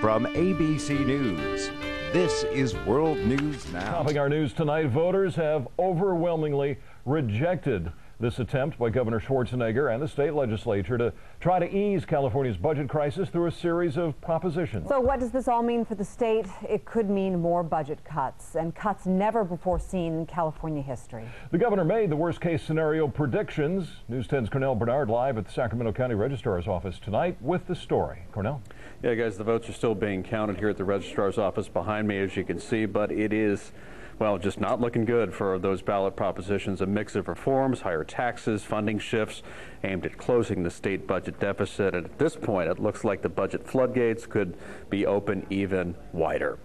From ABC News, this is World News Now. Topping our news tonight, voters have overwhelmingly rejected this attempt by Governor Schwarzenegger and the state legislature to try to ease California's budget crisis through a series of propositions. So what does this all mean for the state? It could mean more budget cuts, and cuts never before seen in California history. The governor made the worst-case scenario predictions. News 10's Cornell Bernard live at the Sacramento County Registrar's office tonight with the story. Cornell? Yeah, guys, the votes are still being counted here at the Registrar's office behind me, as you can see, but it is, well, just not looking good for those ballot propositions. A mix of reforms, higher taxes, funding shifts aimed at closing the state budget deficit. And at this point, it looks like the budget floodgates could be open even wider.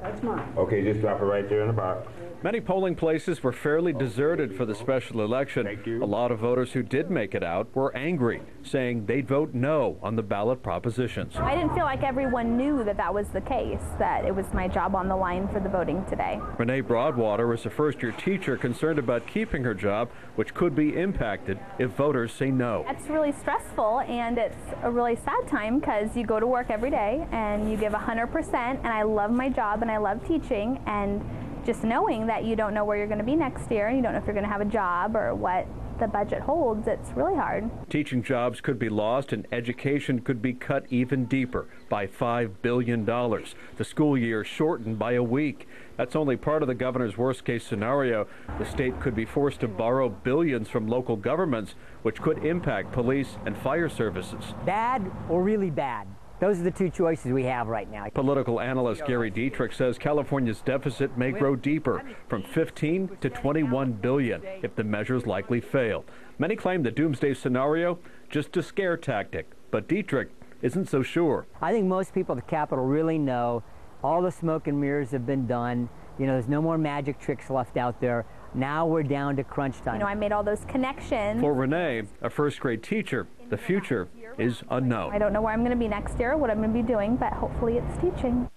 That's mine. Okay, just drop it right there in the box. Many polling places were fairly deserted for the special election. Thank you. A lot of voters who did make it out were angry, saying they'd vote no on the ballot propositions. I didn't feel like everyone knew that that was the case, that it was my job on the line for the voting today. Renee Broadwater is a first-year teacher concerned about keeping her job, which could be impacted if voters say no. It's really stressful, and it's a really sad time because you go to work every day and you give 100%, and I love my job and I love teaching, and just knowing that you don't know where you're going to be next year and you don't know if you're going to have a job or what the budget holds, it's really hard. Teaching jobs could be lost and education could be cut even deeper by $5 billion. The school year shortened by a week. That's only part of the governor's worst-case scenario. The state could be forced to borrow billions from local governments, which could impact police and fire services. Bad or really bad? Those are the two choices we have right now. Political analyst Gary Dietrich says California's deficit may grow deeper, from 15 to 21 billion, if the measures likely fail. Many claim the doomsday scenario just a scare tactic, but Dietrich isn't so sure. I think most people at the Capitol really know all the smoke and mirrors have been done. You know, there's no more magic tricks left out there. Now we're down to crunch time. You know, I made all those connections. For Renee, a first-grade teacher, the future is unknown. I don't know where I'm going to be next year, what I'm going to be doing, but hopefully it's teaching.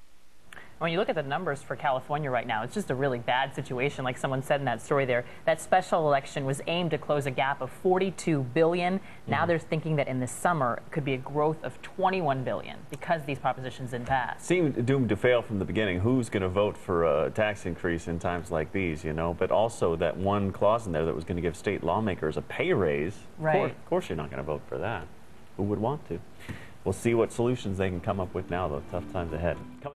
When you look at the numbers for California right now, it's just a really bad situation. Like someone said in that story there, that special election was aimed to close a gap of $42 billion. Now they're thinking that in the summer it could be a growth of $21 billion because these propositions didn't pass. Seemed doomed to fail from the beginning. Who's going to vote for a tax increase in times like these, you know? But also that one clause in there that was going to give state lawmakers a pay raise. Right. Of course you're not going to vote for that. Who would want to? We'll see what solutions they can come up with now, though. Tough times ahead.